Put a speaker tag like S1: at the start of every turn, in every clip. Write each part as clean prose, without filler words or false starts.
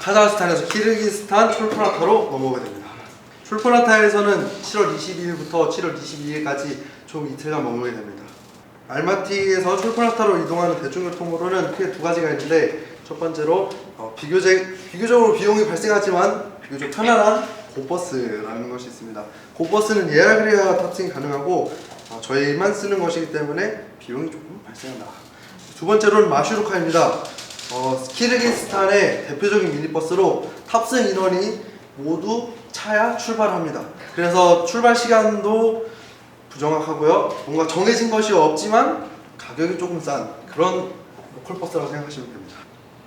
S1: 카자흐스탄에서 키르기스탄 촐포나타로 넘어오게 됩니다. 촐포나타에서는 7월 22일부터 7월 22일까지 총 이틀간 머물게 됩니다. 알마티에서 촐포나타로 이동하는 대중교통으로는 크게 두 가지가 있는데, 첫 번째로 비교적으로 비용이 발생하지만 비교적 편안한 고버스라는 것이 있습니다. 고버스는 예약을 해야 탑승이 가능하고 저희만 쓰는 것이기 때문에 비용이 조금 발생한다. 두 번째로는 마슈루카입니다. 키르기스탄의 대표적인 미니버스로 탑승 인원이 모두 차야 출발합니다. 그래서 출발 시간도 부정확하고요. 뭔가 정해진 것이 없지만 가격이 조금 싼 그런 로컬버스라고 생각하시면 됩니다.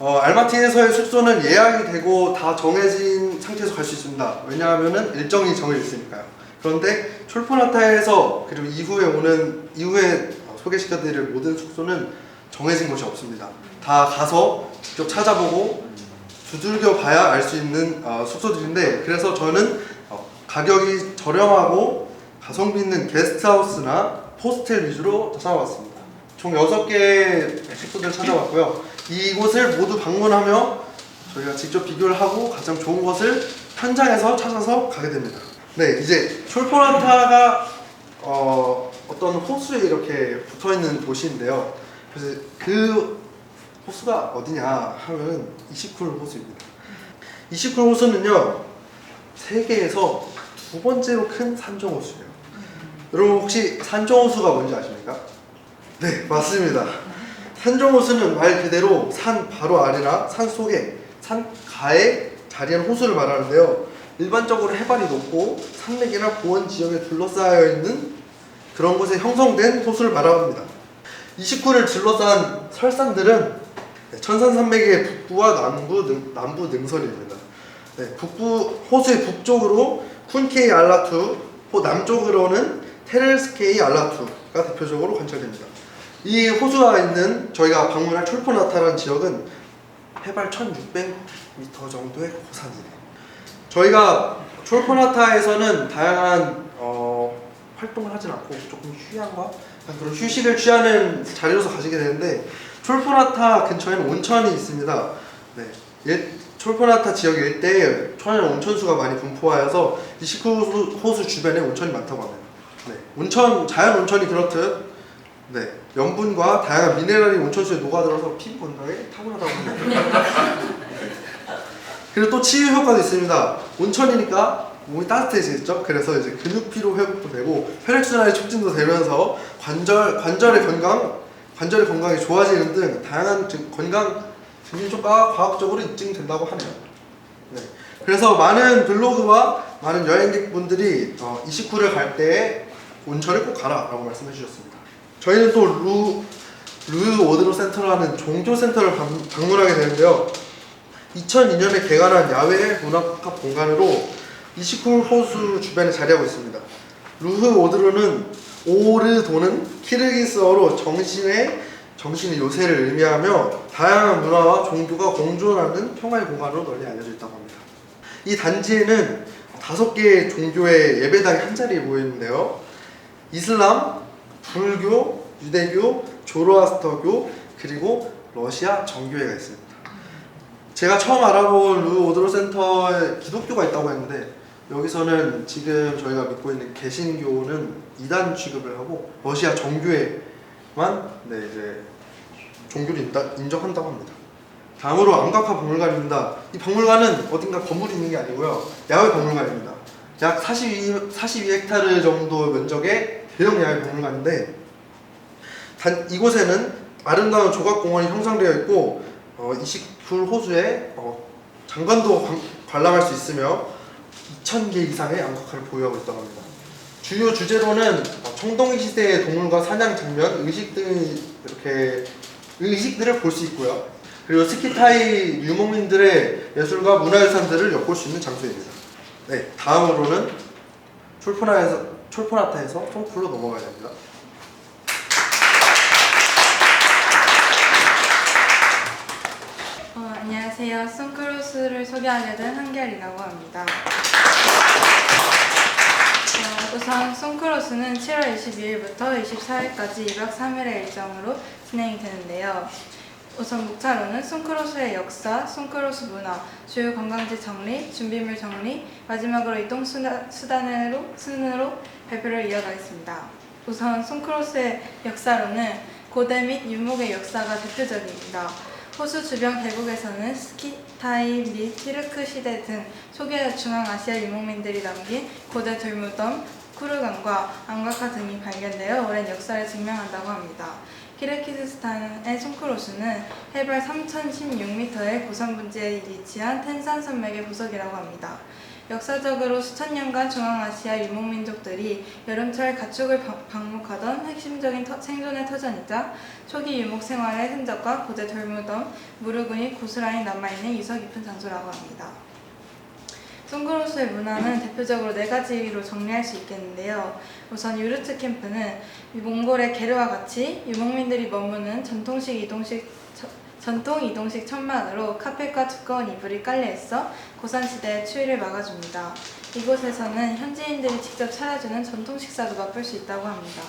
S1: 알마티에서의 숙소는 예약이 되고 다 정해진 상태에서 갈 수 있습니다. 왜냐하면 일정이 정해져 있으니까요. 그런데 촐포나타에서 그리고 이후에 소개시켜드릴 모든 숙소는 정해진 것이 없습니다. 다 가서 직접 찾아보고 두들겨 봐야 알 수 있는 숙소들인데, 그래서 저는 가격이 저렴하고 가성비 있는 게스트하우스나 호스텔 위주로 찾아봤습니다. 총 6개의 숙소들을 찾아봤고요. 이곳을 모두 방문하며 저희가 직접 비교를 하고 가장 좋은 것을 현장에서 찾아서 가게 됩니다. 네, 이제 촐포나타가 어떤 호수에 이렇게 붙어있는 도시인데요. 그래서 그 호수가 어디냐 하면 이시쿨 호수입니다. 이시쿨 호수는요, 세계에서 두 번째로 큰 산정 호수예요. 여러분 혹시 산정 호수가 뭔지 아십니까? 네, 맞습니다. 산정 호수는 말 그대로 산 바로 아래나 산 속에, 산 가에 자리한 호수를 말하는데요. 일반적으로 해발이 높고 산맥이나 고원 지역에 둘러싸여 있는 그런 곳에 형성된 호수를 말합니다. 이시쿨을 둘러싼 설산들은 천산산맥의 북부와 남부 능선입니다. 네, 호수의 북쪽으로 쿤케이 알라투, 남쪽으로는 테렐스케이 알라투가 대표적으로 관찰됩니다. 이 호수가 있는 저희가 방문할 촐포나타라는 지역은 해발 1600m 정도의 고산이에요. 저희가 촐포나타에서는 다양한 활동을 하진 않고 조금 휴양과 그런 휴식을 취하는 자리로서 가시게 되는데, 촐포나타 근처에는 온천이 있습니다. 네, 촐포나타 지역 일대에 천연 온천수가 많이 분포하여서 이시쿨 호수 주변에 온천이 많다고 합니다. 네, 자연 온천이 그렇듯 염분과 다양한 미네랄이 온천수에 녹아들어서 피부 건강에 탁월하다고 합니다. 그리고 또 치유 효과도 있습니다. 온천이니까 몸이 따뜻해지겠죠? 그래서 이제 근육 피로 회복도 되고 혈액순환의 촉진도 되면서 관절의 건강이 좋아지는 등 다양한 건강 증진 효과가 과학적으로 입증된다고 하네요. 네. 그래서 많은 블로그와 많은 여행객분들이 이시쿨을 갈 때 온천을 꼭 가라 라고 말씀해 주셨습니다. 저희는 또 르 오드로 센터라는 종교센터를 방문하게 되는데요. 2002년에 개관한 야외 문화복합 공간으로 이시쿨 호수 주변에 자리하고 있습니다. 루흐 오르도는 키르기스어로 정신의 요새를 의미하며 다양한 문화와 종교가 공존하는 평화의 공간으로 널리 알려져 있다고 합니다. 이 단지에는 5개의 종교의 예배당이 한자리에 모여있는데요. 이슬람, 불교, 유대교, 조로아스터교, 그리고 러시아 정교회가 있습니다. 제가 처음 알아본 르 오드로 센터에 기독교가 있다고 했는데, 여기서는 지금 저희가 믿고 있는 개신교는 2단 취급을 하고 러시아 정교회만 이제 종교를 인정한다고 합니다. 다음으로 암각화 박물관입니다. 이 박물관은 어딘가 건물이 있는 게 아니고요, 야외 박물관입니다. 약 42헥타르 정도 면적의 대형 야외 박물관인데, 이곳에는 아름다운 조각공원이 형성되어 있고 이시쿨 호수에 장관도 관람할 수 있으며 2,000개 이상의 암각화를 보유하고 있다고 합니다. 주요 주제로는 청동기 시대의 동물과 사냥 장면, 의식들을 볼 수 있고요. 그리고 스키타이 유목민들의 예술과 문화유산들을 엿볼 수 있는 장소입니다. 네, 다음으로는 촐포나타에서 송쿨로 넘어가야 됩니다.
S2: 안녕하세요. 송쿨호수를 소개하게 된 한결이라고 합니다. 우선 송쿨호수는 7월 22일부터 24일까지 2박 3일의 일정으로 진행이 되는데요. 우선 목차로는 송크로스의 역사, 송크로스 문화, 주요 관광지 정리, 준비물 정리, 마지막으로 이동 순으로 발표를 이어가겠습니다. 우선 송크로스의 역사로는 고대 및 유목의 역사가 대표적입니다. 호수 주변 계곡에서는 스키타임 및 티르크 시대 등 초기 중앙아시아 유목민들이 남긴 고대 돌무덤, 쿠르간과 앙과카 등이 발견되어 오랜 역사를 증명한다고 합니다. 키르기즈스탄의 송크로스는 해발 3016m의 고산분지에 위치한 텐산 산맥의 부속이라고 합니다. 역사적으로 수천 년간 중앙아시아 유목민족들이 여름철 가축을 방목하던 핵심적인 생존의 터전이자 초기 유목 생활의 흔적과 고대 돌무덤, 무르군이 고스란히 남아있는 유서 깊은 장소라고 합니다. 송크로스의 문화는 대표적으로 4가지로 정리할 수 있겠는데요. 우선 유르트 캠프는 몽골의 게르와 같이 유목민들이 머무는 전통 이동식 천막으로 카펫과 두꺼운 이불이 깔려 있어 고산시대의 추위를 막아줍니다. 이곳에서는 현지인들이 직접 차려주는 전통 식사도 맛볼 수 있다고 합니다.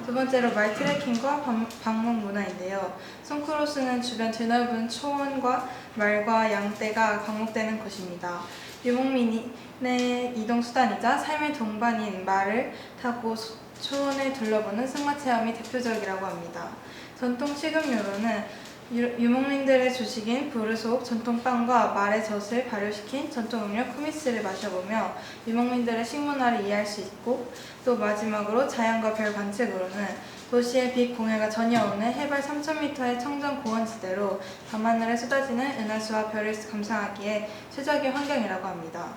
S2: 두 번째로 말 트레킹과 방목 문화인데요. 송크로스는 주변 드넓은 초원과 말과 양떼가 방목되는 곳입니다. 유목민의 이동수단이자 삶의 동반인 말을 타고 초원을 둘러보는 승마 체험이 대표적이라고 합니다. 전통 식음료로는 유목민들의 주식인 부르속 전통빵과 말의 젖을 발효시킨 전통 음료 쿠미스를 마셔보며 유목민들의 식문화를 이해할 수 있고, 또 마지막으로 자연과 별 관측으로는 도시의 빛 공해가 전혀 없는 해발 3000m의 청정 고원지대로 밤하늘에 쏟아지는 은하수와 별을 감상하기에 최적의 환경이라고 합니다.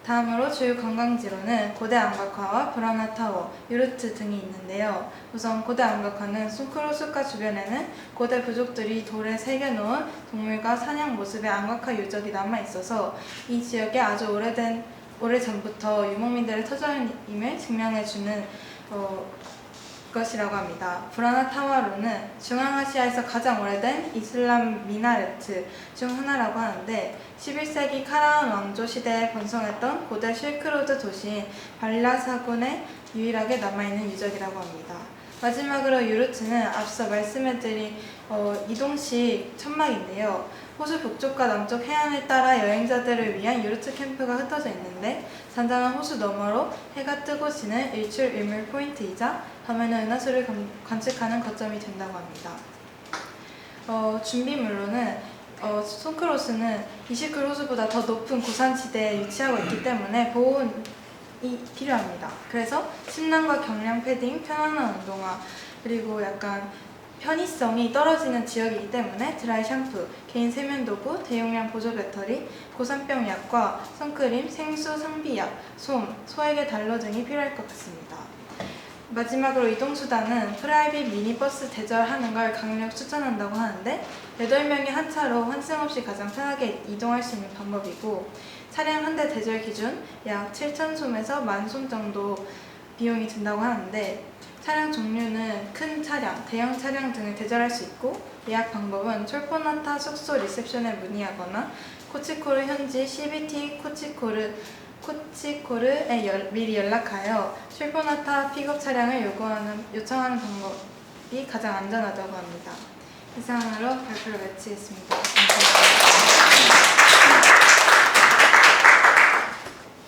S2: 다음으로 주요 관광지로는 고대 앙과카와 브라나 타워, 유르트 등이 있는데요. 우선 고대 앙과카는 송크로스가 주변에는 고대 부족들이 돌에 새겨놓은 동물과 사냥 모습의 앙과카 유적이 남아있어서 이 지역에 아주 오래전부터 유목민들의 터전임을 증명해주는 것이라고 합니다. 브라나 타와로는 중앙아시아에서 가장 오래된 이슬람 미나레트 중 하나라고 하는데 11세기 카라한 왕조 시대에 번성했던 고대 실크로드 도시인 발라사군에 유일하게 남아있는 유적이라고 합니다. 마지막으로 유르트는 앞서 말씀해드린 이동식 천막인데요. 호수 북쪽과 남쪽 해안을 따라 여행자들을 위한 유르트 캠프가 흩어져 있는데 잔잔한 호수 너머로 해가 뜨고 지는 일출일몰 포인트이자 밤에는 은하수를 관측하는 거점이 된다고 합니다. 준비물로는 송크로스는 이시클 호수보다 더 높은 고산지대에 위치하고 있기 때문에 보온이 필요합니다. 그래서 침낭과 경량 패딩, 편안한 운동화, 그리고 약간 편의성이 떨어지는 지역이기 때문에 드라이 샴푸, 개인 세면도구, 대용량 보조 배터리, 고산병 약과 선크림, 생수, 상비약, 솜, 소액의 달러 등이 필요할 것 같습니다. 마지막으로 이동수단은 프라이빗 미니버스 대절하는 걸 강력 추천한다고 하는데 8명이 한 차로 환승 없이 가장 편하게 이동할 수 있는 방법이고, 차량 한 대 대절 기준 약 7,000솜에서 10,000솜 정도 비용이 든다고 하는데, 차량 종류는 큰 차량, 대형 차량 등을 대절할 수 있고, 예약 방법은 촐포나타 숙소 리셉션에 문의하거나 코치코르 현지 CBT 코치코르에 미리 연락하여 촐포나타 픽업 차량을 요청하는 방법이 가장 안전하다고 합니다. 이상으로 발표를 마치겠습니다.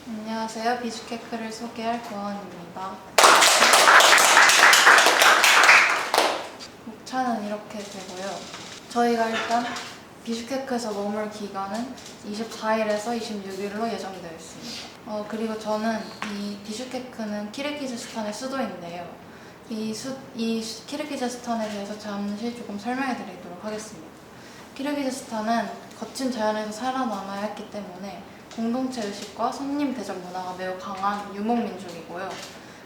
S3: 안녕하세요. 비슈케크를 소개할 고원입니다. 목차는 이렇게 되고요. 저희가 일단 비슈케크에서 머물 기간은 24일에서 26일로 예정되어 있습니다. 그리고 저는 이 비슈케크는 키르기즈스탄의 수도인데요. 이 키르기즈스탄에 대해서 잠시 조금 설명해 드리도록 하겠습니다. 키르기즈스탄은 거친 자연에서 살아남아야 했기 때문에 공동체 의식과 손님 대접 문화가 매우 강한 유목민족이고요.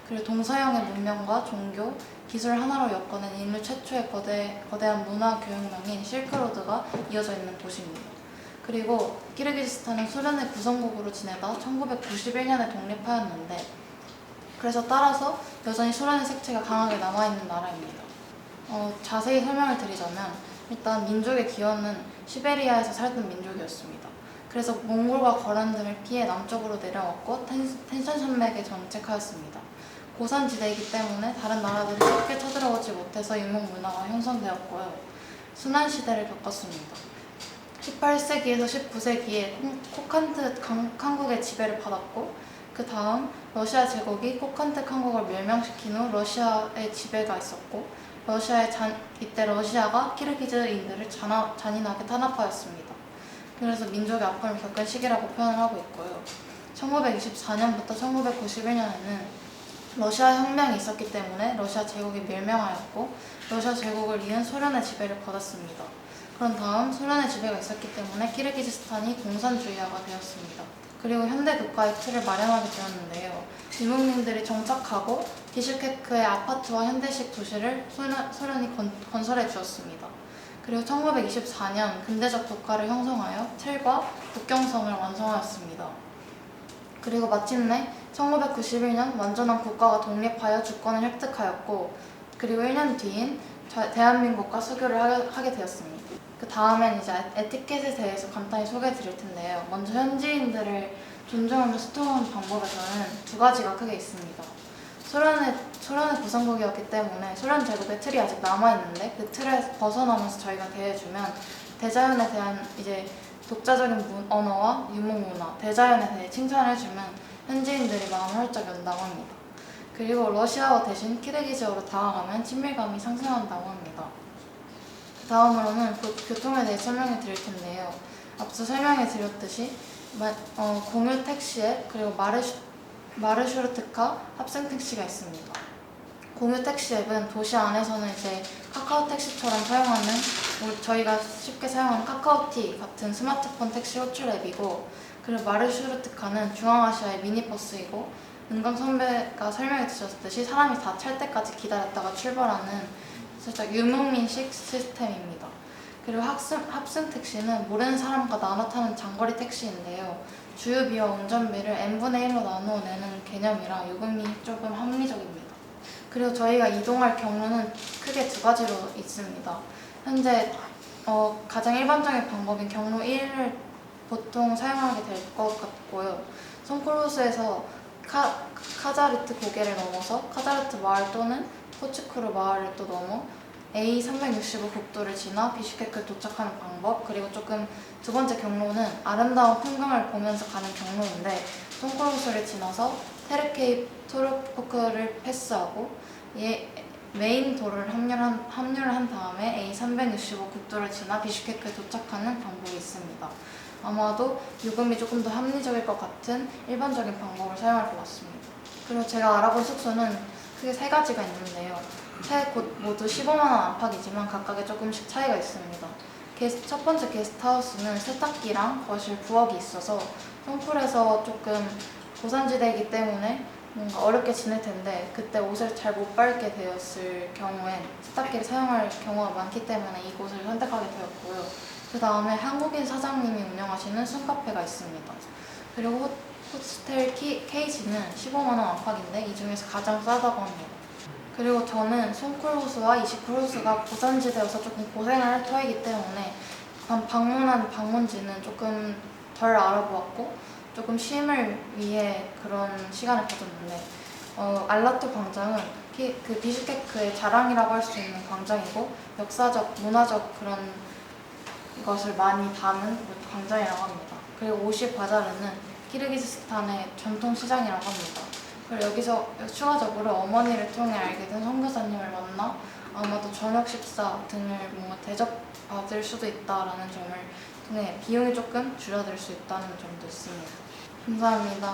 S3: 그리고 동서양의 문명과 종교, 기술 하나로 엮어낸 인류 최초의 거대한 문화 교역망인 실크로드가 이어져 있는 도시입니다. 그리고 키르기즈스탄은 소련의 구성국으로 지내다 1991년에 독립하였는데, 그래서 따라서 여전히 소련의 색채가 강하게 남아있는 나라입니다. 자세히 설명을 드리자면 일단 민족의 기원은 시베리아에서 살던 민족이었습니다. 그래서 몽골과 거란 등을 피해 남쪽으로 내려왔고 텐산 산맥에 정착하였습니다. 고산지대이기 때문에 다른 나라들이 쉽게 쳐들어오지 못해서 유목 문화가 형성되었고요. 순환 시대를 겪었습니다. 18세기에서 19세기에 코칸트 강국의 지배를 받았고 그 다음 러시아 제국이 코칸트 강국을 멸망시킨 후 러시아의 지배가 있었고 이때 러시아가 키르기즈인들을 잔인하게 탄압하였습니다. 그래서 민족의 아픔을 겪은 시기라고 표현을 하고 있고요. 1924년부터 1991년에는 러시아 혁명이 있었기 때문에 러시아 제국이 멸망하였고 러시아 제국을 이은 소련의 지배를 받았습니다. 그런 다음 소련의 지배가 있었기 때문에 키르기즈스탄이 공산주의화가 되었습니다. 그리고 현대 국가의 틀을 마련하게 되었는데요. 유목민들이 정착하고 비슈케크의 아파트와 현대식 도시를 소련이 건설해 주었습니다. 그리고 1924년 근대적 국가를 형성하여 틀과 국경선을 완성하였습니다. 그리고 마침내 1991년 완전한 국가가 독립하여 주권을 획득하였고 그리고 1년 뒤인 대한민국과 수교를 하게 되었습니다. 그 다음엔 이제 에티켓에 대해서 간단히 소개해 드릴 텐데요. 먼저 현지인들을 존중하며 소통하는 방법에서는 두 가지가 크게 있습니다. 소련의 구성국이었기 때문에 소련 제국의 틀이 아직 남아있는데 그 틀에서 벗어나면서 저희가 대해주면 대자연에 대한 이제 독자적인 언어와 유목문화, 대자연에 대해 칭찬을 해주면 현지인들이 마음을 활짝 연다고 합니다. 그리고 러시아어 대신 키르기즈어로 다가가면 친밀감이 상승한다고 합니다. 다음으로는 교통에 대해 설명해 드릴 텐데요. 앞서 설명해 드렸듯이 공유 택시 앱 그리고 마르슈르트카 합승 택시가 있습니다. 공유 택시 앱은 도시 안에서는 이제 카카오 택시처럼 사용하는 저희가 쉽게 사용하는 카카오티 같은 스마트폰 택시 호출 앱이고 그리고 마르슈르트카는 중앙아시아의 미니버스이고 은강 선배가 설명해 주셨듯이 사람이 다 찰 때까지 기다렸다가 출발하는 살짝 유목민식 시스템입니다. 그리고 합승 택시는 모르는 사람과 나눠 타는 장거리 택시인데요. 주유비와 운전비를 n분의 1로 나누어 내는 개념이라 요금이 조금 합리적입니다. 그리고 저희가 이동할 경로는 크게 두 가지로 있습니다. 현재 가장 일반적인 방법인 경로 1을 보통 사용하게 될 것 같고요. 송콜호수에서 카자르트 고개를 넘어서 카자르트 마을 또는 포츠크루 마을을 또 넘어 A365 국도를 지나 비슈케크에 도착하는 방법 그리고 조금 두 번째 경로는 아름다운 풍경을 보면서 가는 경로인데 송콜호수를 지나서 테르케이 토르포크를 패스하고 메인 도로를 합류를 한 다음에 A365 국도를 지나 비슈케크에 도착하는 방법이 있습니다. 아마도 요금이 조금 더 합리적일 것 같은 일반적인 방법을 사용할 것 같습니다. 그리고 제가 알아본 숙소는 크게 세 가지가 있는데요. 세 곳 모두 15만 원 안팎이지만 각각에 조금씩 차이가 있습니다. 첫 번째 게스트하우스는 세탁기랑 거실 부엌이 있어서 송쿨에서 조금 고산지대이기 때문에 뭔가 어렵게 지낼 텐데 그때 옷을 잘 못 빨게 되었을 경우엔 세탁기를 사용할 경우가 많기 때문에 이곳을 선택하게 되었고요. 그 다음에 한국인 사장님이 운영하시는 숨카페가 있습니다. 그리고 호스텔 케이지는 15만 원 안팎인데 이 중에서 가장 싸다고 합니다. 그리고 저는 송쿨호수와 이시쿨호수가 고산지대여서 조금 고생을 할 터이기 때문에 방문한 방문지는 조금 덜 알아보았고 조금 쉼을 위해 그런 시간을 가졌는데 알라토 광장은 그 비슈케크의 자랑이라고 할 수 있는 광장이고 역사적, 문화적 그런 것을 많이 담은 광장이라고 합니다. 그리고 오시 바자르는 키르기즈스탄의 전통 시장이라고 합니다. 그리고 여기서 추가적으로 어머니를 통해 알게 된 선교사님을 만나 아마도 저녁 식사 등을 뭔가 대접받을 수도 있다라는 점을 통해 비용이 조금 줄어들 수 있다는 점도 있습니다. 감사합니다.